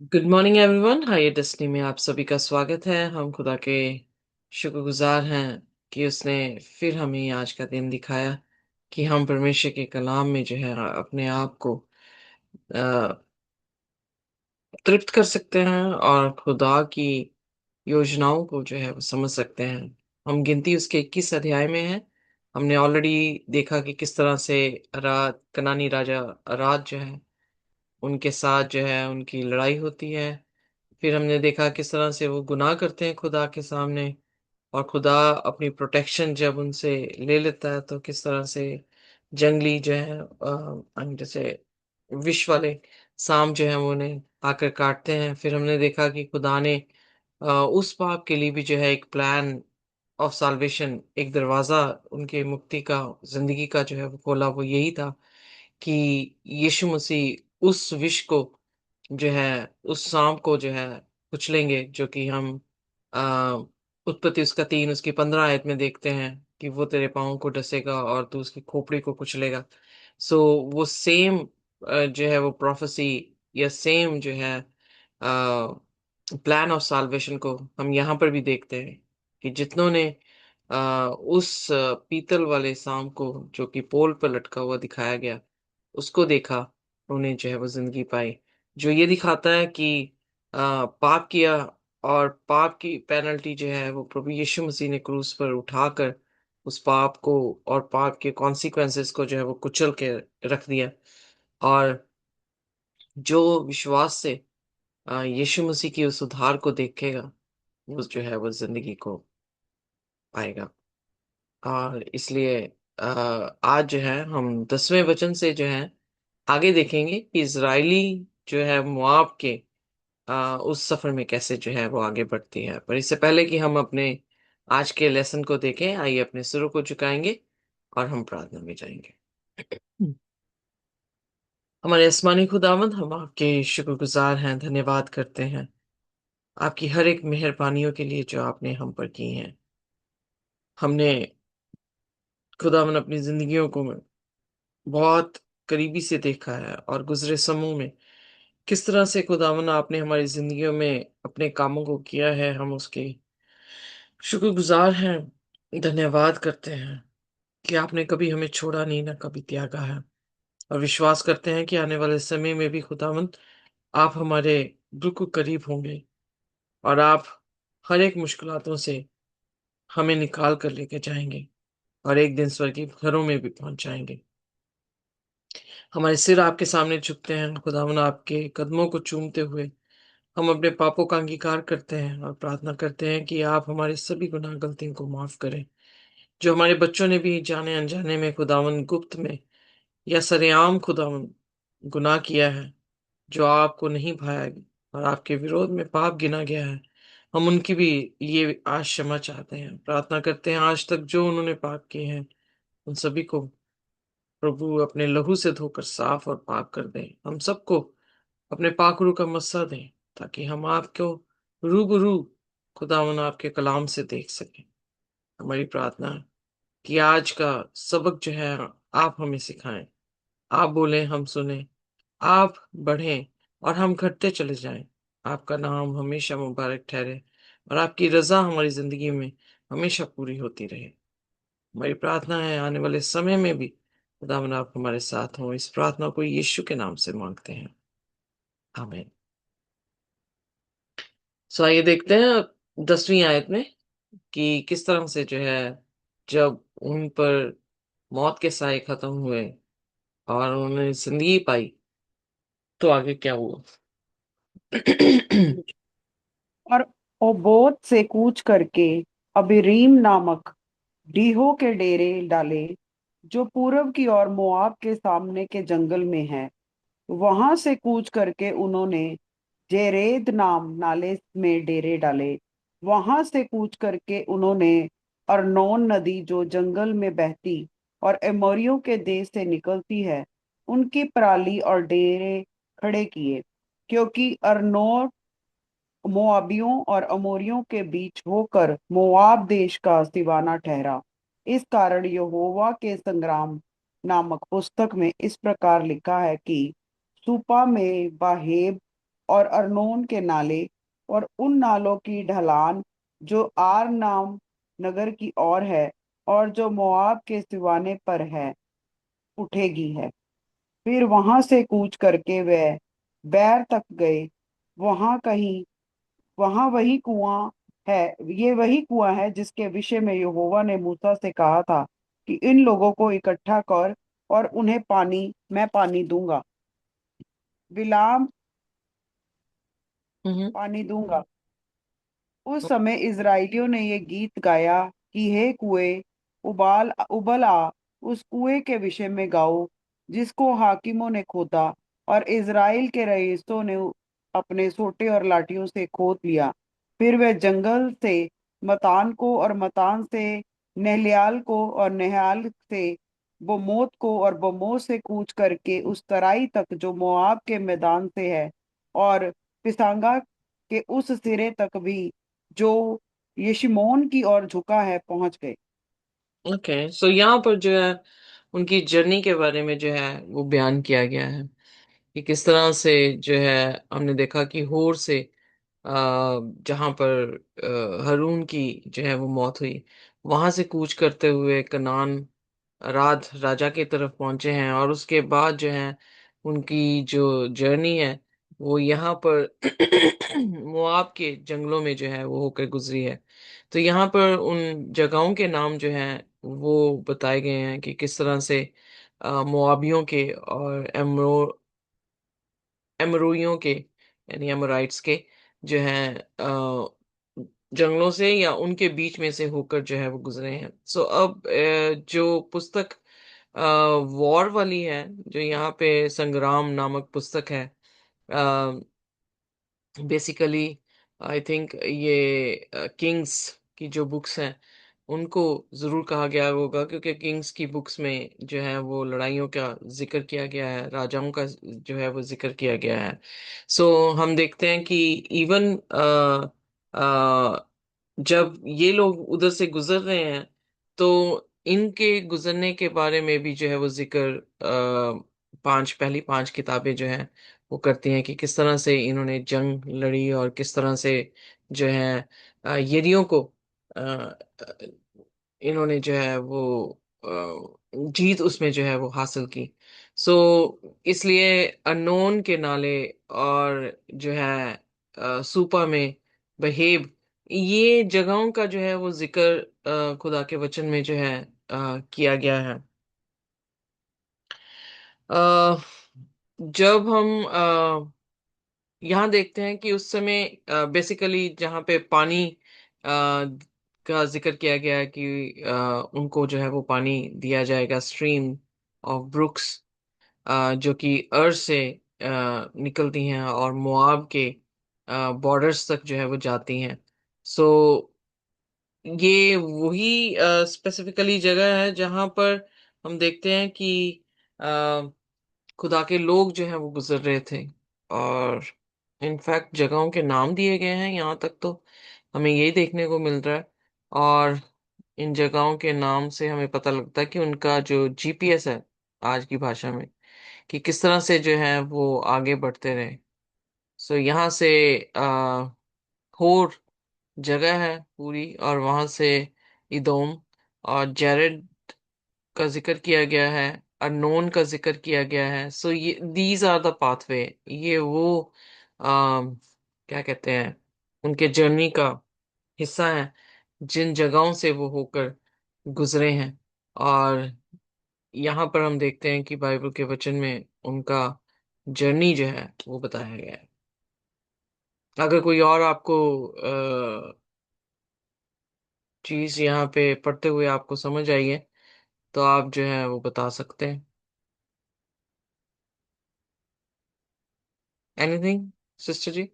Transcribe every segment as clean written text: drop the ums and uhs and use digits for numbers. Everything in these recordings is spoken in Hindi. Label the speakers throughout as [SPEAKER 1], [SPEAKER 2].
[SPEAKER 1] Good morning everyone. Hi Destiny में आप सभी का स्वागत है। हम खुदा के शुक्रगुजार हैं कि उसने फिर हमें आज का दिन दिखाया कि हम परमेश्वर के कलाम में जो है अपने आप को अ, तृप्त कर सकते हैं और खुदा की योजनाओं को जो है वो समझ सकते हैं। हम गिनती उसके 21 अध्याय में है। हमने ऑलरेडी देखा कि किस तरह से रात कनानी राजा रात जो है उनके साथ जो है उनकी लड़ाई होती है। फिर हमने देखा किस तरह से वो गुनाह करते हैं खुदा के सामने, और खुदा अपनी प्रोटेक्शन जब उनसे ले लेता है तो किस तरह से जंगली जो है जैसे विष वाले सांप जो है वो उन्हें आकर काटते हैं। फिर हमने देखा कि खुदा ने उस पाप के लिए भी जो है एक प्लान ऑफ साल्वेशन, एक दरवाजा उनके मुक्ति का, जिंदगी का जो है वो खोला। वो यही था कि यीशु मसीह उस विष को जो है, उस सांप को जो है कुचलेंगे, जो कि हम अ, उत्पत्ति उसका 3 उसकी 15 आयत में देखते हैं कि वो तेरे पाँव को डसेगा और तू उसकी खोपड़ी को कुचलेगा। सो वो सेम जो है वो प्रोफेसी या सेम जो है प्लान ऑफ साल्वेशन को हम यहाँ पर भी देखते हैं कि जितनों ने उस पीतल वाले सांप को जो कि पोल पर लटका हुआ दिखाया गया, उसको देखा, उन्हें जो है वो ज़िंदगी पाई। जो ये दिखाता है कि पाप किया और पाप की पेनल्टी जो है वो प्रभु यीशु मसीह ने क्रूस पर उठाकर उस पाप को और पाप के कॉन्सिक्वेंसेस को जो है वो कुचल के रख दिया। और जो विश्वास से यीशु मसीह की उस उद्धार को देखेगा, वो जो है वो ज़िंदगी को पाएगा। और इसलिए अ, आज जो है हम 10वें वचन से जो है आगे देखेंगे कि इज़राइली जो है मोआब के उस सफ़र में कैसे जो है वो आगे बढ़ती है। पर इससे पहले कि हम अपने आज के लेसन को देखें, आइए अपने सिरों को झुकाएँगे और हम प्रार्थना में जाएँगे। हमारे आसमानी खुदावंद, हम आपके शुक्रगुज़ार हैं, धन्यवाद करते हैं आपकी हर एक मेहरबानियों के लिए जो आपने हम पर की हैं। हमने खुदावन अपनी ज़िंदगियों को बहुत करीबी से देखा है और गुज़रे समयों में किस तरह से खुदावन आपने हमारी ज़िंदगियों में अपने कामों को किया है। हम उसके शुक्रगुज़ार हैं, धन्यवाद करते हैं कि आपने कभी हमें छोड़ा नहीं, ना कभी त्यागा है। और विश्वास करते हैं कि आने वाले समय में भी खुदावन आप हमारे बिल्कुल करीब होंगे और आप हर एक मुश्किलातों से हमें निकाल कर लेके जाएँगे और एक दिन स्वर्गीय घरों में भी पहुँच जाएँगे। हमारे सिर आपके सामने झुकते हैं खुदावन, आपके कदमों को चूमते हुए हम अपने पापों का अंगीकार करते हैं और प्रार्थना करते हैं कि आप हमारे सभी गुनाह गलतियों को माफ़ करें। जो हमारे बच्चों ने भी जाने अनजाने में खुदावन, गुप्त में या सरेआम खुदावन गुनाह किया है, जो आपको नहीं भाया और आपके विरोध में पाप गिना गया है, हम उनकी भी लिए आज क्षमा चाहते हैं। प्रार्थना करते हैं आज तक जो उन्होंने पाप किए हैं, उन सभी को प्रभु अपने लहू से धोकर साफ और पाक कर दें। हम सबको अपने पाखरू का मस्सा दें ताकि हम आपको रूबरू खुदावन आपके कलाम से देख सकें। हमारी प्रार्थना है कि आज का सबक जो है आप हमें सिखाएं। आप बोलें, हम सुने, आप बढ़ें और हम घटते चले जाएं। आपका नाम हमेशा मुबारक ठहरे और आपकी रजा हमारी जिंदगी में हमेशा पूरी होती रहे। हमारी प्रार्थना है आने वाले समय में भी खुदावन आप हमारे साथ हों। इस प्रार्थना को यीशु के नाम से मांगते हैं, आमीन। सो आइए देखते हैं 10वीं आयत में कि किस तरह से जो है जब उन पर मौत के साए खत्म हुए और उन्होंने जिंदगी पाई तो आगे क्या हुआ।
[SPEAKER 2] और ओबोत से कूच करके अबीरीम नामक डीहो के डेरे डाले, जो पूरब की ओर मोआब के सामने के जंगल में है। वहां से कूच करके उन्होंने जेरेद नाम नाले में डेरे डाले। वहां से कूच करके उन्होंने अर्नोन नदी जो जंगल में बहती और एमोरियों के देश से निकलती है, उनकी पराली और डेरे खड़े किए, क्योंकि अर्नोन मोआबियों और अमोरियों के बीच होकर मोआब देश का सिवाना ठहरा। इस कारण यहोवा के संग्राम नामक पुस्तक में इस प्रकार लिखा है कि सुपा में बाहेब और अर्नोन के नाले और उन नालों की ढलान जो आर नाम नगर की ओर है और जो मोआब के सिवाने पर है उठेगी है। फिर वहां से कूच करके वे बैर तक गए। वहां कहीं वहां वही कुआं है, ये वही कुआं है जिसके विषय में यहोवा ने मूसा से कहा था कि इन लोगों को इकट्ठा कर और उन्हें मैं पानी दूंगा। बिलाम
[SPEAKER 1] हम्म।
[SPEAKER 2] पानी दूंगा। उस समय इजराइलियों ने ये गीत गाया कि हे कुएं, उबल आ, उस कुएं के विषय में गाओ जिसको हाकिमों ने खोदा और इजराइल के रईसों ने अपने सोटे और लाठियों से खोद लिया। फिर वे जंगल से मतान को और मतान से नहलियाल को और नहयाल से बोमोत को और बोमोत से कूच करके उस तराई तक जो मोआब के मैदान से है और पिसांगा के उस सिरे तक भी जो यशीमोन की ओर झुका है पहुंच गए।
[SPEAKER 1] ओके, सो यहाँ पर जो है उनकी जर्नी के बारे में जो है वो बयान किया गया है कि किस तरह से जो है हमने देखा कि होर से जहाँ पर हारून की जो है वो मौत हुई, वहां से कूच करते हुए कनान राजा की तरफ पहुंचे हैं, और उसके बाद जो है उनकी जो जर्नी है वो यहाँ पर मोआब के जंगलों में जो है वो होकर गुजरी है। तो यहाँ पर उन जगहों के नाम जो हैं वो बताए गए हैं कि किस तरह से मोआबियों के और एमोरियों के यानी एमोराइट्स के जो हैं जंगलों से या उनके बीच में से होकर जो है वो गुजरे हैं। सो अब जो पुस्तक वॉर वाली है, जो यहाँ पे संग्राम नामक पुस्तक है, बेसिकली आई थिंक ये किंग्स की जो बुक्स हैं उनको जरूर कहा गया होगा, क्योंकि किंग्स की बुक्स में जो है वो लड़ाइयों का जिक्र किया गया है, राजाओं का जो है वो जिक्र किया गया है। सो हम देखते हैं कि इवन जब ये लोग उधर से गुजर रहे हैं तो इनके गुजरने के बारे में भी जो है वो जिक्र पहली पांच किताबें जो हैं वो करती हैं कि किस तरह से इन्होंने जंग लड़ी और किस तरह से जो है यदियों को अ, इन्होंने जो है वो जीत उसमें जो है वो हासिल की। सो इसलिए अननोन के नाले और जो है सूपा में बहेब, ये जगहों का जो है वो जिक्र खुदा के वचन में जो है किया गया है। अ, जब हम यहाँ देखते हैं कि उस समय बेसिकली जहाँ पे पानी का जिक्र किया गया है कि उनको जो है वो पानी दिया जाएगा, स्ट्रीम ऑफ ब्रुक्स जो कि अर्श से निकलती हैं और मोआब के बॉर्डर्स तक जो है वो जाती हैं। सो ये वही स्पेसिफिकली जगह है जहाँ पर हम देखते हैं कि खुदा के लोग जो हैं वो गुजर रहे थे, और इनफैक्ट जगहों के नाम दिए गए हैं यहाँ तक तो हमें यही देखने को मिल रहा है। और इन जगहों के नाम से हमें पता लगता है कि उनका जो जीपीएस है आज की भाषा में, कि किस तरह से जो है वो आगे बढ़ते रहे। सो यहाँ से आ, होर जगह है पूरी, और वहां से इदोम और जेरेड का जिक्र किया गया है, अननोन का जिक्र किया गया है। सो ये दीज आर द पाथवे, ये वो क्या कहते हैं उनके जर्नी का हिस्सा है जिन जगहों से वो होकर गुजरे हैं। और यहाँ पर हम देखते हैं कि बाइबल के वचन में उनका जर्नी जो है वो बताया गया है। अगर कोई और आपको चीज यहाँ पे पढ़ते हुए आपको समझ आई है तो आप जो है वो बता सकते हैं। एनीथिंग सिस्टर जी?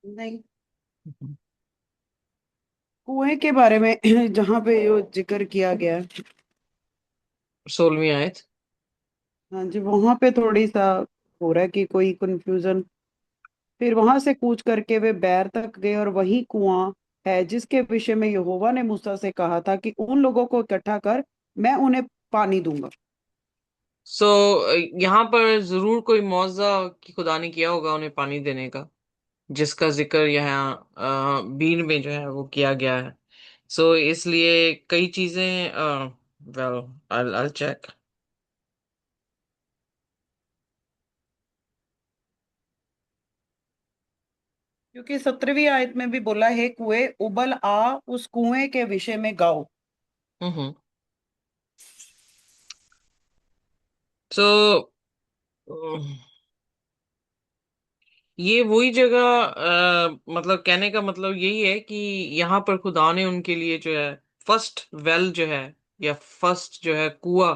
[SPEAKER 2] नहीं, कुएं के बारे में जहाँ पे जो जिक्र किया गया है,
[SPEAKER 1] 16वीं आयत।
[SPEAKER 2] हाँ जी, वहां पे थोड़ी सा हो रहा है कि कोई कंफ्यूजन। फिर वहां से कूच करके वे बैर तक गए और वही कुआं है जिसके विषय में यहोवा ने मूसा से कहा था कि उन लोगों को इकट्ठा कर, मैं उन्हें पानी दूंगा।
[SPEAKER 1] सो यहाँ पर जरूर कोई मुआवजा की खुदा ने किया होगा उन्हें पानी देने का, जिसका जिक्र यहाँ बीन में जो है वो किया गया है। सो इसलिए कई चीजें, वेल, आई चेक।
[SPEAKER 2] क्योंकि 17वीं आयत में भी बोला है, कुएं उबल आ, उस कुएं के विषय में गाओ।
[SPEAKER 1] हम्म। तो ये वही जगह, मतलब कहने का मतलब यही है कि यहाँ पर खुदा ने उनके लिए जो है फर्स्ट वेल जो है, या फर्स्ट जो है कुआ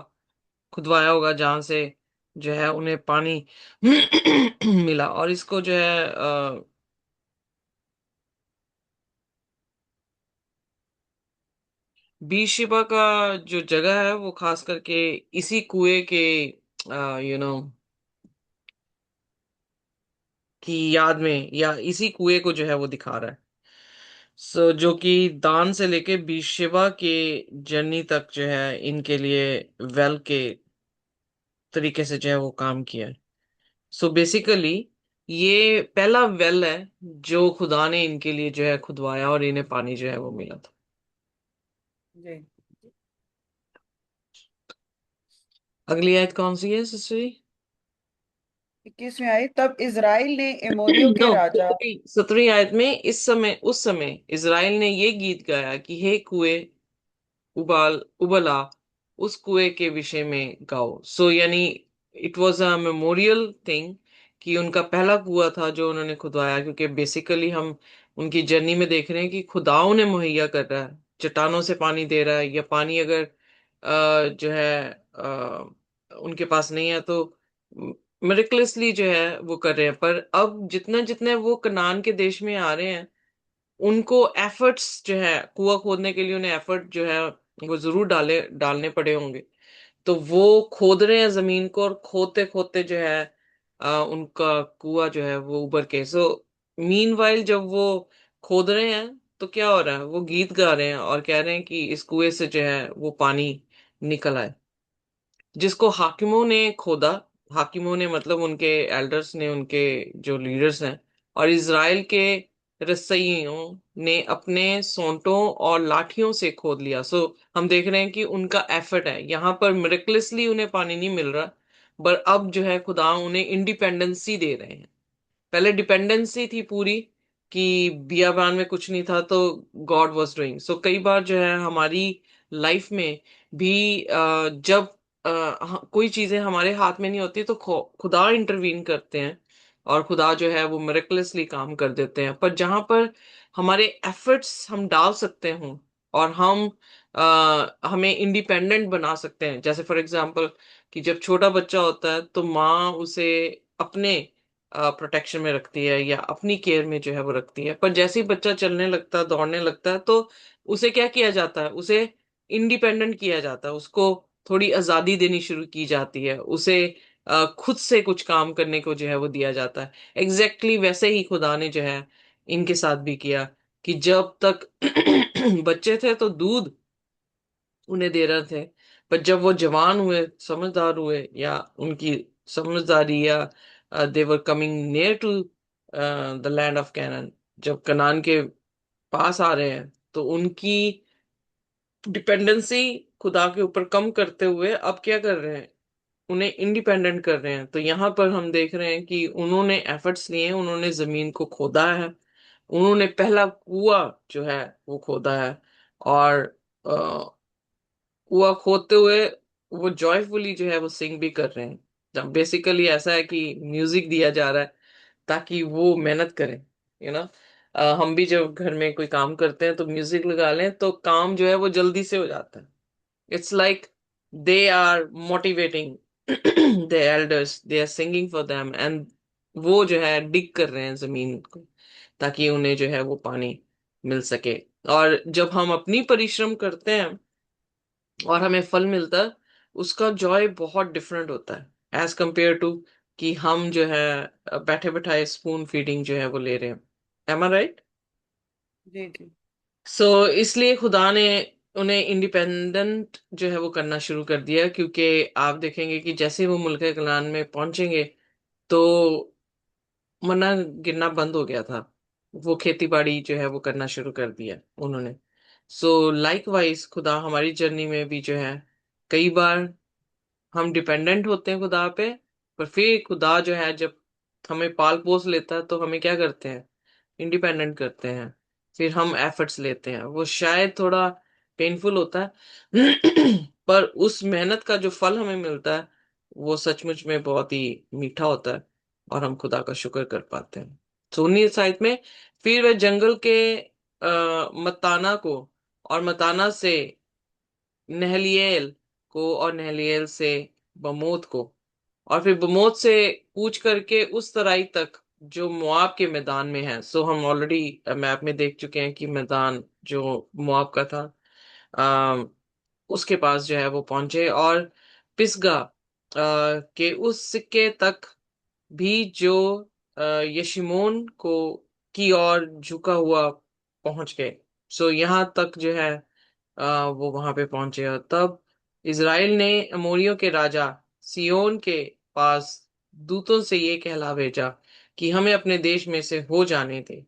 [SPEAKER 1] खुदवाया होगा, जहां से जो है उन्हें पानी मिला। और इसको जो है बीरशिबा का जो जगह है वो खास करके इसी कुएं के यू नो की याद में, या इसी कुएं को जो है वो दिखा रहा है। सो जो कि दान से लेके बीरशेबा के जर्नी तक जो है इनके लिए वेल के तरीके से जो है वो काम किया है। सो बेसिकली ये पहला वेल है जो खुदा ने इनके लिए जो है खुदवाया, और इन्हें पानी जो है वो मिला था।
[SPEAKER 2] जी।
[SPEAKER 1] अगली आयत कौन सी है सिस्टर जी?
[SPEAKER 2] 21वीं आयत, तब इज़राइल ने एमोरियों के
[SPEAKER 1] नो,
[SPEAKER 2] राजा।
[SPEAKER 1] 17वीं आयत में उस समय इज़राइल ने ये गीत गाया कि हे कुएं उबला, उस कुएं के विषय में गाओ। सो यानी it was a memorial thing, कि उनका पहला कुआं था जो उन्होंने खुदवाया, क्योंकि बेसिकली हम उनकी जर्नी में देख रहे हैं कि खुदाओं ने मुहैया कर रहा है, चट्टानों से पानी दे रहा है, या पानी अगर जो है उनके पास नहीं है तो मिरेकलसली जो है वो कर रहे हैं। पर अब जितना जितने वो कनान के देश में आ रहे हैं, उनको एफर्ट्स जो है कुआं खोदने के लिए, उन्हें एफर्ट जो है वो जरूर डालने पड़े होंगे। तो वो खोद रहे हैं जमीन को, और खोदते खोदते जो है उनका कुआं जो है वो उभर के। सो मीनवाइल जब वो खोद रहे हैं तो क्या हो रहा है, वो गीत गा रहे हैं और कह रहे हैं कि इस कुएं से जो है वो पानी निकल आए, जिसको हाकिमों ने खोदा। हाकिमों ने मतलब उनके एल्डर्स ने, उनके जो लीडर्स हैं, और इज़राइल के रसइयों ने अपने सोंटों और लाठियों से खोद लिया। सो हम देख रहे हैं कि उनका एफर्ट है यहाँ पर, मिरेकलसली उन्हें पानी नहीं मिल रहा, पर अब जो है खुदा उन्हें इंडिपेंडेंसी दे रहे हैं। पहले डिपेंडेंसी थी पूरी, कि बियाबान में कुछ नहीं था तो गॉड वॉज डूइंग। सो कई बार जो है हमारी लाइफ में भी जब कोई चीजें हमारे हाथ में नहीं होती तो खुदा इंटरवीन करते हैं, और खुदा जो है वो मिरेकलसली काम कर देते हैं। पर जहां पर हमारे एफर्ट्स हम डाल सकते हो, और हमें इंडिपेंडेंट बना सकते हैं, जैसे फॉर एग्जांपल कि जब छोटा बच्चा होता है तो माँ उसे अपने प्रोटेक्शन में रखती है, या अपनी केयर में जो है वो रखती है। पर जैसे ही बच्चा चलने लगता है, दौड़ने लगता है, तो उसे क्या किया जाता है, उसे इंडिपेंडेंट किया जाता है, उसको थोड़ी आजादी देनी शुरू की जाती है, उसे खुद से कुछ काम करने को जो है वो दिया जाता है। एग्जैक्टली वैसे ही खुदा ने जो है इनके साथ भी किया, कि जब तक बच्चे थे तो दूध उन्हें दे रहे थे, पर जब वो जवान हुए, समझदार हुए, या उनकी समझदारी, या they were coming near to the land of Canaan, जब कनान के पास आ रहे हैं, तो उनकी डिपेंडेंसी खुदा के ऊपर कम करते हुए अब क्या कर रहे हैं, उन्हें इंडिपेंडेंट कर रहे हैं। तो यहाँ पर हम देख रहे हैं कि उन्होंने एफर्ट्स लिए हैं, उन्होंने जमीन को खोदा है, उन्होंने पहला कुआं जो है वो खोदा है, और कुआं खोदते हुए वो जॉयफुली जो है वो सिंग भी कर रहे हैं। जब बेसिकली ऐसा है कि म्यूजिक दिया जा रहा है ताकि वो मेहनत करें, यू नो। हम भी जब घर में कोई काम करते हैं तो म्यूजिक लगा लें तो काम जो है वो जल्दी से हो जाता है। It's like they are motivating the elders, they are singing for them, and वो जो है डिग कर रहे हैं जमीन को, ताकि उन्हें जो है वो पानी मिल सके। और जब हम अपनी परिश्रम करते हैं और हमें फल मिलता है, उसका जॉय बहुत डिफरेंट होता है एज कंपेयर टू कि हम जो है बैठे बैठाए स्पून फीडिंग जो है वो ले रहे हैं। एम आई राइट?
[SPEAKER 2] जी जी।
[SPEAKER 1] सो इसलिए खुदा ने उन्हें इंडिपेंडेंट जो है वो करना शुरू कर दिया, क्योंकि आप देखेंगे कि जैसे ही वो मुल्क कलान में पहुंचेंगे तो मन्ना गिरना बंद हो गया था। वो खेती बाड़ी जो है वो करना शुरू कर दिया उन्होंने। सो लाइकवाइज खुदा हमारी जर्नी में भी जो है, कई बार हम डिपेंडेंट होते हैं खुदा पे, पर फिर खुदा जो है जब हमें पाल पोस लेता है तो हमें क्या करते हैं, इंडिपेंडेंट करते हैं। फिर हम एफर्ट्स लेते हैं, वो शायद थोड़ा पेनफुल होता है पर उस मेहनत का जो फल हमें मिलता है वो सचमुच में बहुत ही मीठा होता है, और हम खुदा का शुक्र कर पाते हैं। सोनी साइड में फिर वह जंगल के मताना को, और मताना से नहलियल को, और नहलियल से बमोत को, और फिर बमोत से कूच करके उस तराई तक जो मोआब के मैदान में है। सो हम ऑलरेडी मैप में देख चुके हैं कि मैदान जो मोआब का था, अ, उसके पास जो है वो पहुंचे, और पिसगा के उस सिक्के तक भी जो यशीमोन को की ओर झुका हुआ पहुंच गए। सो यहाँ तक जो है वो वहां पे पहुंचे, और तब इज़राइल ने अमोरियों के राजा सियोन के पास दूतों से ये कहला भेजा कि हमें अपने देश में से हो जाने दे।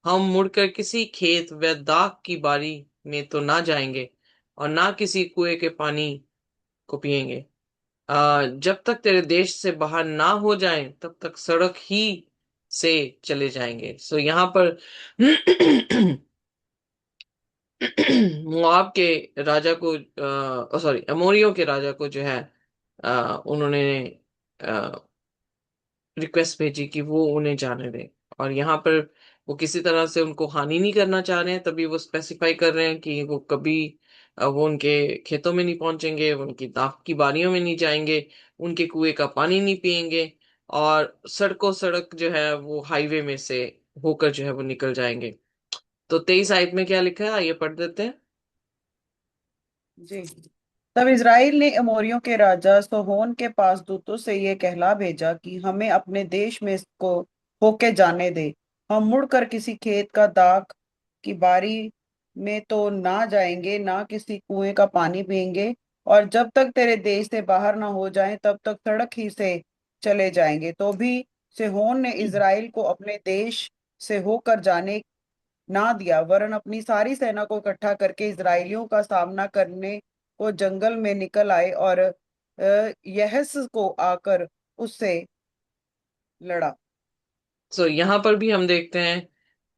[SPEAKER 1] हम मुड़कर किसी खेत व दाख की बारी में तो ना जाएंगे, और ना किसी कुएं के पानी को पिएंगे। जब तक तेरे देश से बाहर ना हो जाएं तब तक सड़क ही से चले जाएंगे। सो यहाँ पर मुआब के राजा को, सॉरी, अमोरियों के राजा को जो है उन्होंने रिक्वेस्ट भेजी कि वो उन्हें जाने दें। और यहाँ पर वो किसी तरह से उनको हानि नहीं करना चाह रहे हैं, तभी वो स्पेसिफाई कर रहे हैं कि वो कभी वो उनके खेतों में नहीं पहुंचेंगे, वो उनकी दाख की बारियों में नहीं जाएंगे, उनके कुएं का पानी नहीं पिएंगे, और सड़कों सड़क जो है वो हाईवे में से होकर जो है वो निकल जाएंगे। तो 23 आयत में क्या लिखा है, आइए पढ़ देते हैं।
[SPEAKER 2] जी। तब इज़राइल ने अमोरियों के राजा सोहोन के पास दूतों से ये कहला भेजा कि हमें अपने देश में इसको होके जाने दे। हम मुड़कर किसी खेत का दाख की बारी में तो ना जाएंगे, ना किसी कुएं का पानी पिएंगे, और जब तक तेरे देश से बाहर ना हो जाएं तब तक सड़क ही से चले जाएंगे। तो भी सिहोन ने इज़राइल को अपने देश से होकर जाने ना दिया, वरन अपनी सारी सेना को इकट्ठा करके इजरायलियों का सामना करने को जंगल में निकल आए और यहस को आकर उससे लड़ा।
[SPEAKER 1] सो यहाँ पर भी हम देखते हैं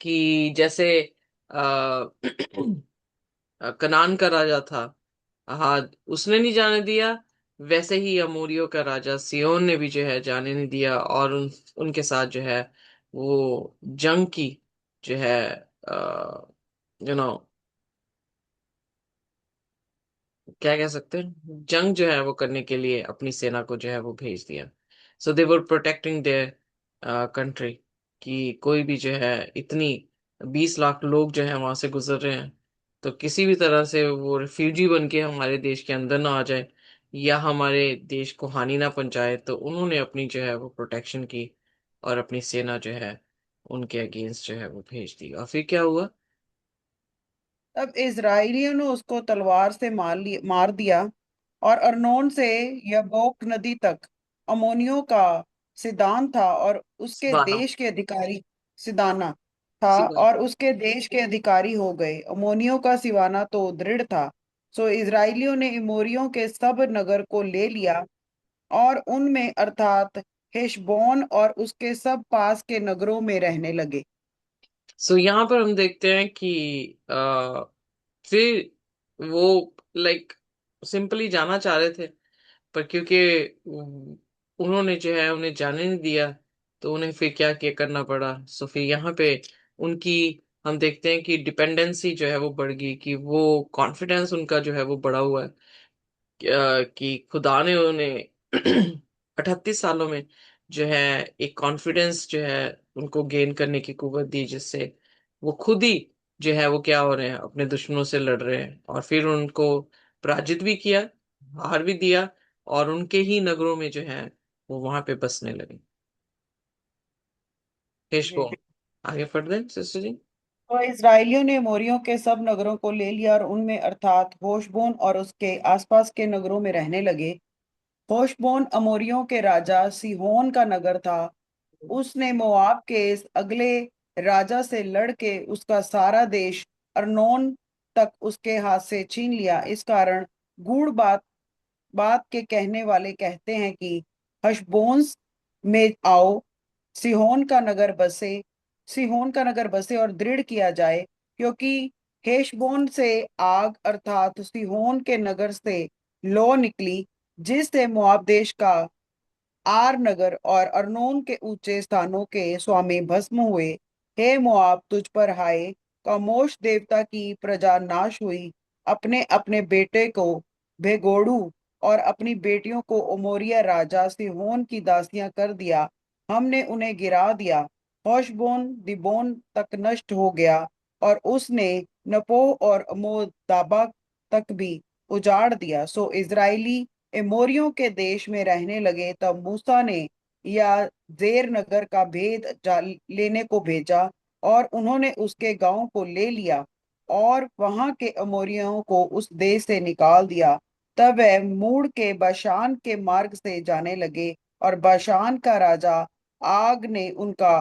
[SPEAKER 1] कि जैसे कनान का राजा था, हाँ, उसने नहीं जाने दिया, वैसे ही अमोरियों का राजा सियोन ने भी जो है जाने नहीं दिया, और उनके साथ जो है वो जंग की जो है, यू नो, क्या कह सकते हैं, जंग जो है वो करने के लिए अपनी सेना को जो है वो भेज दिया। सो दे वर प्रोटेक्टिंग देयर कंट्री, कि कोई भी जो है, इतनी 20 लाख लोग जो है वहां से गुजर रहे हैं, तो किसी भी तरह से वो रिफ्यूजी बन के हमारे देश के अंदर ना आ जाए, या हमारे देश को हानि ना पहुंचाए, तो उन्होंने अपनी जो है वो प्रोटेक्शन की, और अपनी सेना जो है उनके अगेंस्ट जो है वो भेज दी। और फिर क्या हुआ?
[SPEAKER 2] तब इजराइलियों ने उसको तलवार से मार दिया, और अर्नोन से यब्बोक नदी तक अम्मोनियों का सिदान था और उसके
[SPEAKER 1] सिवाना।
[SPEAKER 2] देश के अधिकारी सिदाना था
[SPEAKER 1] सिवाना।
[SPEAKER 2] और उसके देश के अधिकारी हो गए। अम्मोनियों का सिवाना तो दृढ़ था। सो इजराइलियों ने इमोरियों के सब नगर को ले लिया, और उनमें अर्थात हेशबोन और उसके सब पास के नगरों में रहने लगे।
[SPEAKER 1] सो यहाँ पर हम देखते हैं कि फिर वो लाइक सिंपली जाना चाह रहे थे, पर क्योंकि उन्होंने जो है उन्हें जाने नहीं दिया, तो उन्हें फिर क्या क्या करना पड़ा। सो फिर यहाँ पे उनकी हम देखते हैं कि डिपेंडेंसी जो है वो बढ़ गई, कि वो कॉन्फिडेंस उनका जो है वो बढ़ा हुआ है, कि खुदा ने उन्हें 38 सालों में जो है एक कॉन्फिडेंस जो है उनको गेन करने की कुवत दी, जिससे वो खुद ही जो है वो क्या हो रहे हैं, अपने दुश्मनों से लड़ रहे हैं, और फिर उनको पराजित भी किया, हार भी दिया, और उनके ही नगरों में जो है वो वहां पे बसने लगे।
[SPEAKER 2] जी।
[SPEAKER 1] हेशबोन। आगे पढ़ दें सिस्टर जी।
[SPEAKER 2] तो इजराइलियों ने मोरियों के सब नगरों को ले लिया और उनमें अर्थात होशबोन और उसके आसपास के नगरों में रहने लगे। होशबोन अमोरियों के राजा सीहोन का नगर था। उसने मोआब के इस अगले राजा से लड़ के उसका सारा देश अर्नोन तक उसके हाथ से छीन लिया। इस कारण गूढ़ बात बात के कहने वाले कहते हैं कि हशबोन्स में आओ, सिहोन का नगर बसे, सिहोन का नगर बसे और दृढ़ किया जाए, क्योंकि हेशबोन से आग अर्थात सिहोन के नगर से लौ निकली, जिससे मोआब देश का आर नगर और अर्नोन के ऊंचे स्थानों के स्वामी भस्म हुए। हे मोआब, तुझ पर हाय, कामोश देवता की प्रजा नाश हुई। अपने अपने बेटे को भेगोड़ू और अपनी बेटियों को ओमोरिया राजा सिहोन की दासियां कर दिया। हमने उन्हें गिरा दिया। हौशबोन दिबोन तक नष्ट हो गया और उसने नपोह और अमोदाबा तक भी उजाड़ दिया। सो इजराइली एमोरियों के देश में रहने लगे। तब मूसा ने या जेर नगर का लेने को भेजा और उन्होंने उसके गांव को ले लिया और वहां के अमोरियों को उस देश से निकाल दिया। तब वह मूड़ के बाशान के मार्ग से जाने लगे और बाशान का राजा आग ने उनका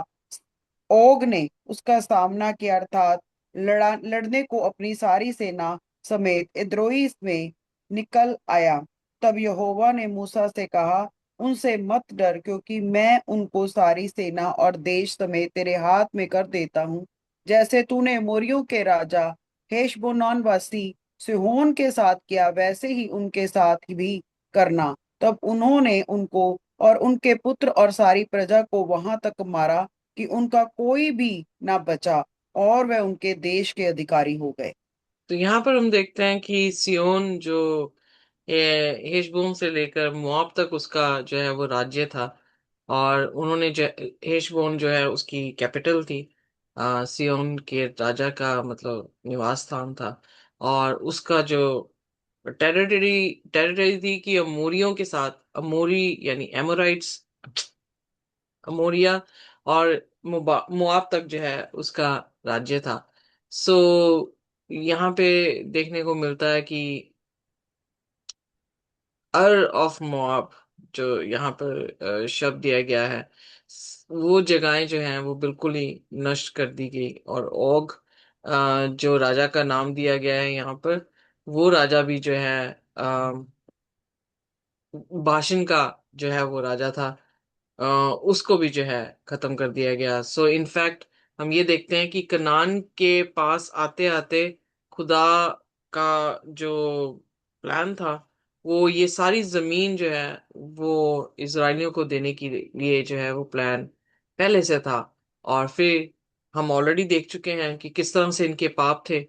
[SPEAKER 2] ओग ने उसका सामना किया अर्थात लड़ने को अपनी सारी सेना समेत एद्रोई में निकल आया। तब यहोवा ने मूसा से कहा, उनसे मत डर, क्योंकि मैं उनको सारी सेना और देश समेत तेरे हाथ में कर देता हूँ। जैसे तूने मोरियों के राजा हेशबोन वासी सिहोन के साथ किया, वैसे ही उनके साथ भी करना। तब उन्होंने उनको और उनके पुत्र और सारी प्रजा को वहां तक मारा कि उनका कोई भी ना बचा और वह उनके देश के अधिकारी हो गए।
[SPEAKER 1] तो यहाँ पर हम देखते हैं कि सियोन जो हेशबोन से लेकर मोआब तक उसका जो है वो राज्य था। और उन्होंने जो हेशबोन जो है उसकी कैपिटल थी। सियोन के राजा का मतलब निवास स्थान था। और उसका जो टेरिटरी टेरिटरी थी कि अमोरियों के साथ, अमोरी यानी एमोराइट्स, अमोरिया और मोआब तक जो है उसका राज्य था। सो यहाँ पे देखने को मिलता है कि अर ऑफ मोआब जो यहाँ पर शब्द दिया गया है, वो जगहें जो हैं वो बिल्कुल ही नष्ट कर दी गई। और ओग जो राजा का नाम दिया गया है यहाँ पर, वो राजा भी जो है बाशिन का जो है वो राजा था। अ, उसको भी जो है खत्म कर दिया गया। सो इनफैक्ट हम ये देखते हैं कि कनान के पास आते आते खुदा का जो प्लान था, वो ये सारी जमीन जो है वो इजरायलियों को देने के लिए जो है वो प्लान पहले से था। और फिर हम ऑलरेडी देख चुके हैं कि किस तरह से इनके पाप थे,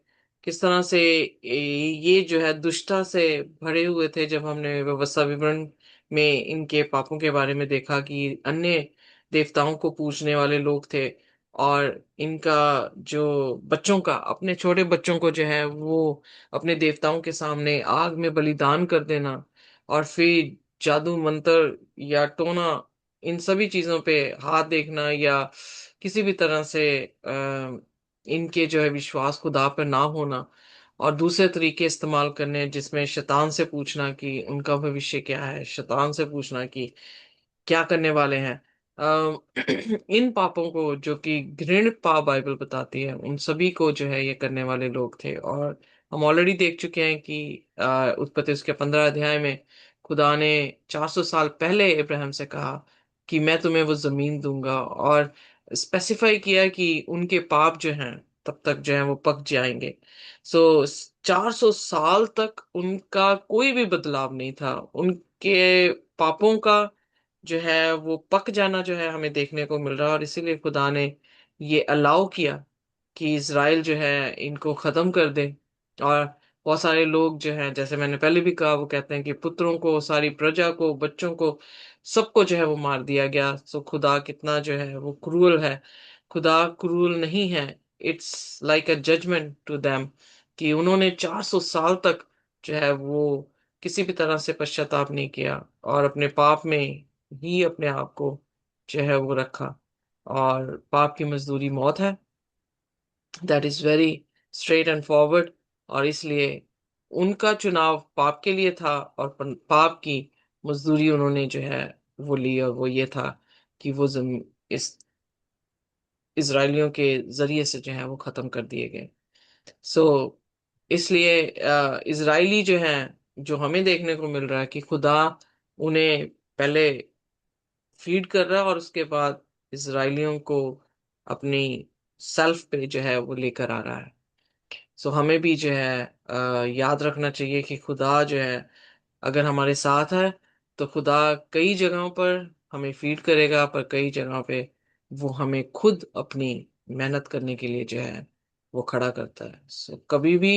[SPEAKER 1] किस तरह से ये जो है दुष्टता से भरे हुए थे। जब हमने व्यवस्था विवरण में इनके पापों के बारे में देखा कि अन्य देवताओं को पूजने वाले लोग थे। और इनका जो बच्चों का, अपने छोटे बच्चों को जो है वो अपने देवताओं के सामने आग में बलिदान कर देना, और फिर जादू मंत्र या टोना, इन सभी चीजों पे हाथ देखना, या किसी भी तरह से इनके जो है विश्वास खुदा पर ना होना, और दूसरे तरीके इस्तेमाल करने जिसमें शैतान से पूछना कि उनका भविष्य क्या है, शैतान से पूछना कि क्या करने वाले हैं। इन पापों को, जो कि घृणित पाप बाइबल बताती है, उन सभी को जो है ये करने वाले लोग थे। और हम ऑलरेडी देख चुके हैं कि उत्पत्ति उसके 15 अध्याय में खुदा ने 400 साल पहले इब्राहिम से कहा कि मैं तुम्हें वो जमीन दूंगा, और स्पेसिफाई किया कि उनके पाप जो हैं तब तक जो है वो पक जाएंगे। सो 400 साल तक उनका कोई भी बदलाव नहीं था। उनके पापों का जो है वो पक जाना जो है हमें देखने को मिल रहा है। और इसीलिए खुदा ने ये अलाउ किया कि इज़राइल जो है इनको खत्म कर दे। और बहुत सारे लोग जो हैं, जैसे मैंने पहले भी कहा, वो कहते हैं कि पुत्रों को, सारी प्रजा को, बच्चों को, सबको जो है वो मार दिया गया। सो खुदा कितना जो है वो क्रूअल है। खुदा क्रूअल नहीं है। It's like a judgement to them कि उन्होंने 400 साल तक जो है वो किसी भी तरह से पश्चाताप नहीं किया, और अपने पाप में ही अपने आप को जो है वो रखा। और पाप की मजदूरी मौत है। That is very straight and forward. और इसलिए उनका चुनाव पाप के लिए था, और पाप की मजदूरी उन्होंने जो है वो ली, और वो ये था कि वो इस इसराइलियों के जरिए से जो है वो खत्म कर दिए गए। सो इसलिए इसराइली जो हैं, जो हमें देखने को मिल रहा है कि खुदा उन्हें पहले फीड कर रहा है, और उसके बाद इसराइलियों को अपनी सेल्फ पे जो है वो लेकर आ रहा है। सो हमें भी जो है याद रखना चाहिए कि खुदा जो है अगर हमारे साथ है, तो खुदा कई जगहों पर हमें फीड करेगा, पर कई जगहों पे वो हमें खुद अपनी मेहनत करने के लिए जो है वो खड़ा करता है। सो कभी भी,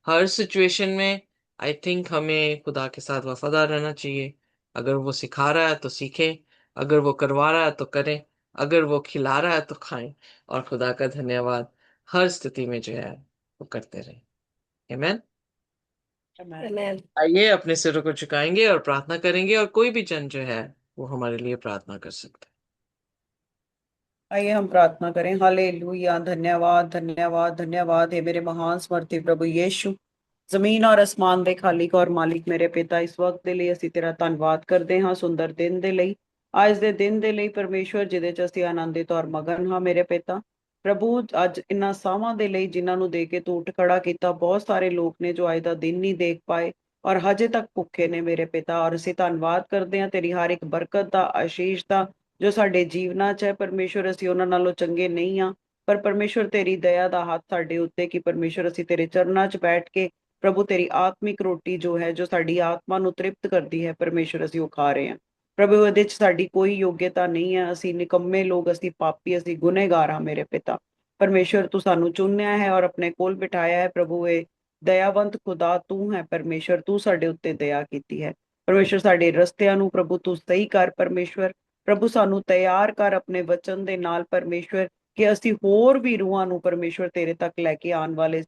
[SPEAKER 1] हर सिचुएशन में, आई थिंक हमें खुदा के साथ वफादार रहना चाहिए। अगर वो सिखा रहा है तो सीखें, अगर वो करवा रहा है तो करें, अगर वो खिला रहा है तो खाएं, और खुदा का धन्यवाद हर स्थिति में जो है वो करते रहें। आमीन।
[SPEAKER 3] Amen.
[SPEAKER 1] आइए अपने सिरों को झुकाएंगे और प्रार्थना करेंगे, और कोई भी जन जो है वो हमारे लिए प्रार्थना कर सकता
[SPEAKER 2] आइए हम प्रार्थना करें। हालेलुया, धन्यवाद धन्यवाद धन्यवाद हे मेरे महान समर्थी प्रभु यीशु। ਜ਼ਮੀਨ ਔਰ ਅਸਮਾਨ ਦੇ ਖਾਲਿਕ ਔਰ ਮਾਲਿਕ ਮੇਰੇ ਪਿਤਾ, ਇਸ ਵਕਤ ਦੇ ਲਈ ਅਸੀਂ ਤੇਰਾ ਧੰਨਵਾਦ ਕਰਦੇ ਹਾਂ, ਸੁੰਦਰ ਦਿਨ ਦੇ ਲਈ, ਅੱਜ ਦੇ ਦਿਨ ਦੇ ਲਈ ਪਰਮੇਸ਼ਵਰ, ਜਿਹਦੇ ਚ ਅਸੀਂ ਆਨੰਦਿਤ ਔਰ ਮਗਨ ਹਾਂ ਮੇਰੇ ਪਿਤਾ। ਪ੍ਰਭੂ, ਅੱਜ ਇਨ੍ਹਾਂ ਸਾਹਾਂ ਦੇ ਲਈ ਜਿਨ੍ਹਾਂ ਨੂੰ ਦੇ ਕੇ ਤੂੰ ਉੱਠ ਖੜਾ ਕੀਤਾ, ਬਹੁਤ ਸਾਰੇ ਲੋਕ ਨੇ ਜੋ ਅੱਜ ਦਾ ਦਿਨ ਨਹੀਂ ਦੇਖ ਪਾਏ ਔਰ ਹਜੇ ਤੱਕ ਭੁੱਖੇ ਨੇ ਮੇਰੇ ਪਿਤਾ, ਔਰ ਅਸੀਂ ਧੰਨਵਾਦ ਕਰਦੇ ਹਾਂ ਤੇਰੀ ਹਰ ਇੱਕ ਬਰਕਤ ਦਾ, ਆਸ਼ੀਸ਼ ਦਾ, ਜੋ ਸਾਡੇ ਜੀਵਨਾਂ 'ਚ ਹੈ ਪਰਮੇਸ਼ਵਰ। ਅਸੀਂ ਉਹਨਾਂ ਨਾਲੋਂ ਚੰਗੇ ਨਹੀਂ ਹਾਂ, ਪਰ ਪਰਮੇਸ਼ਵਰ ਤੇਰੀ ਦਇਆ ਦਾ ਹੱਥ ਸਾਡੇ ਉੱਤੇ ਕਿ ਪਰਮੇਸ਼ਵਰ ਅਸੀਂ ਤੇਰੇ ਚਰਨਾਂ 'ਚ ਬੈਠ ਕੇ ਪ੍ਰਭੂ ਤੇਰੀ ਆਤਮਿਕ ਰੋਟੀ ਜੋ ਹੈ, ਜੋ ਸਾਡੀ ਆਤਮਾ ਨੂੰ ਤ੍ਰਿਪਤ ਕਰਦੀ ਹੈ ਪਰਮੇਸ਼ਵਰ, ਅਸੀਂ ਉਹ ਖਾ ਰਹੇ ਹਾਂ ਪ੍ਰਭੂ। ਇਹਦੇ 'ਚ ਸਾਡੀ ਕੋਈ ਯੋਗਿਅਤਾ ਨਹੀਂ ਹੈ, ਅਸੀਂ ਨਿਕੰਮੇ ਲੋਕ, ਅਸੀਂ ਪਾਪੀ, ਅਸੀਂ ਗੁਨਹਗਾਰ ਹਾਂ ਮੇਰੇ ਪਿਤਾ। ਪਰਮੇਸ਼ਵਰ ਤੂੰ ਸਾਨੂੰ ਚੁਣਿਆ ਹੈ ਔਰ ਆਪਣੇ ਕੋਲ ਬਿਠਾਇਆ ਹੈ ਪ੍ਰਭੂ। ਇਹ ਦਇਆਵੰਤ ਖੁਦਾ ਤੂੰ ਹੈ ਪਰਮੇਸ਼ਵਰ, ਤੂੰ ਸਾਡੇ ਉੱਤੇ ਦਇਆ ਕੀਤੀ ਹੈ ਪਰਮੇਸ਼ਵਰ। ਸਾਡੇ ਰਸਤਿਆਂ ਨੂੰ ਪ੍ਰਭੂ ਤੂੰ ਸਹੀ ਕਰ ਪਰਮੇਸ਼ਵਰ। ਪ੍ਰਭੂ ਸਾਨੂੰ ਤਿਆਰ ਕਰ ਆਪਣੇ ਵਚਨ ਦੇ ਨਾਲ ਪਰਮੇਸ਼ਵਰ, ਕਿ ਅਸੀਂ ਹੋਰ ਵੀ ਰੂਹਾਂ ਨੂੰ ਪਰਮੇਸ਼ਵਰ ਤੇਰੇ ਤੱਕ ਲੈ ਕੇ ਆਉਣ ਵਾਲੇ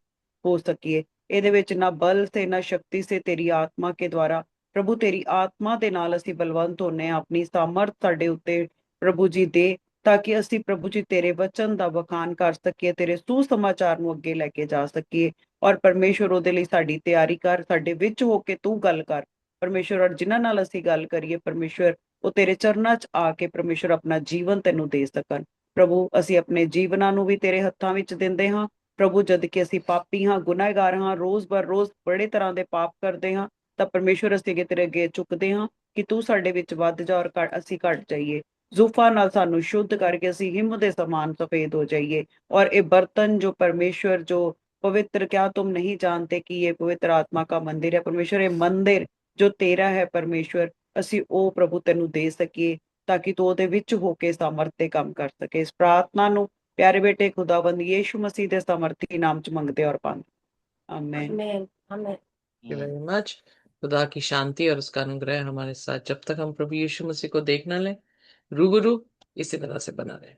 [SPEAKER 2] ਹੋ ਸਕੀਏ। ਇਹਦੇ ਵਿੱਚ ਨਾ ਬਲ ਸੇ ਨਾ ਸ਼ਕਤੀ ਸੇ, ਤੇਰੀ ਆਤਮਾ ਕੇ ਦੁਆਰਾ ਪ੍ਰਭੂ, ਤੇਰੀ ਆਤਮਾ ਦੇ ਨਾਲ ਅਸੀਂ ਬਲਵੰਤ ਹੁੰਨੇ ਹਾਂ। ਆਪਣੀ ਸਾਮਰਥ ਸਾਡੇ ਉੱਤੇ ਪ੍ਰਭੂ ਜੀ ਦੇ, ਤਾਂ ਕਿ ਅਸੀਂ ਪ੍ਰਭੂ ਜੀ ਤੇਰੇ ਵਚਨ ਦਾ ਵਖਾਨ ਕਰ ਸਕੀਏ, ਤੇਰੇ ਸੁਸਮਾਚਾਰ ਨੂੰ ਅੱਗੇ ਲੈ ਕੇ ਜਾ ਸਕੀਏ। ਔਰ ਪਰਮੇਸ਼ਵਰ ਉਹਦੇ ਲਈ ਸਾਡੀ ਤਿਆਰੀ ਕਰ, ਸਾਡੇ ਵਿੱਚ ਹੋ ਕੇ ਤੂੰ ਗੱਲ ਕਰ ਪਰਮੇਸ਼ਵਰ। ਔਰ ਜਿਨ੍ਹਾਂ ਨਾਲ ਅਸੀਂ ਗੱਲ ਕਰੀਏ ਪਰਮੇਸ਼ਵਰ, ਉਹ ਤੇਰੇ ਚਰਨਾਂ 'ਚ ਆ ਕੇ ਪਰਮੇਸ਼ਵਰ ਆਪਣਾ ਜੀਵਨ ਤੈਨੂੰ ਦੇ ਸਕਣ ਪ੍ਰਭੂ। ਅਸੀਂ ਆਪਣੇ ਜੀਵਨਾਂ ਨੂੰ ਵੀ ਤੇਰੇ ਹੱਥਾਂ ਵਿੱਚ ਦਿੰਦੇ ਹਾਂ ਪ੍ਰਭੂ। ਜਦ ਕਿ ਅਸੀਂ ਪਾਪੀ ਹਾਂ, ਗੁਨਾਹਗਾਰ ਹਾਂ, ਰੋਜ਼ ਬਰ ਰੋਜ਼ ਬੜੇ ਤਰ੍ਹਾਂ ਦੇ ਪਾਪ ਕਰਦੇ ਹਾਂ, ਤਾਂ ਪਰਮੇਸ਼ਵਰ ਅਸੀਂ ਅੱਗੇ ਤੇਰੇ ਅੱਗੇ ਝੁਕਦੇ ਹਾਂ ਕਿ ਤੂੰ ਸਾਡੇ ਵਿੱਚ ਵੱਧ ਜਾ ਔਰ ਅਸੀਂ ਘਟ ਜਾਈਏ। ਜ਼ੁਲਫਾਂ ਨਾਲ ਸਾਨੂੰ ਸ਼ੁੱਧ ਕਰਕੇ ਅਸੀਂ ਹਿੰਮ ਦੇ ਸਮਾਨ ਸਫੇਦ ਹੋ ਜਾਈਏ। ਔਰ ਇਹ ਬਰਤਨ ਜੋ ਪਰਮੇਸ਼ਵਰ, ਜੋ पवित्र, क्या तुम नहीं जानते कि ये पवित्र आत्मा का मंदिर है परमेश्वर। ये मंदिर जो तेरा है परमेश्वर, ਅਸੀਂ ਉਹ ਪ੍ਰਭੂ ਤੈਨੂੰ ਦੇ ਸਕੀਏ, ਤਾਂ ਕਿ ਤੂੰ ਉਹਦੇ ਵਿੱਚ ਹੋ ਕੇ ਸਾਮਰਥ ਤੇ ਕੰਮ ਕਰ ਸਕੇ। ਇਸ ਪ੍ਰਾਰਥਨਾ ਨੂੰ ਪਿਆਰੇ ਬੇਟੇ खुदावंद यीशु मसीह ਦੇ ਸਮਰਥੀ ਨਾਮ ਚ ਮੰਗਦੇ ਔਰ ਪਾਉਂਦੇ, आमीन।
[SPEAKER 3] Amen. Amen.
[SPEAKER 1] है। Very much. खुदा की शांति और उसका अनुग्रह हमारे साथ, जब तक हम प्रभु यीशु मसीह को देख न लें, रूबरू इसी तरह से बना रहे।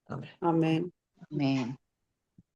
[SPEAKER 1] आमीन।
[SPEAKER 2] आमीन।
[SPEAKER 4] Amen.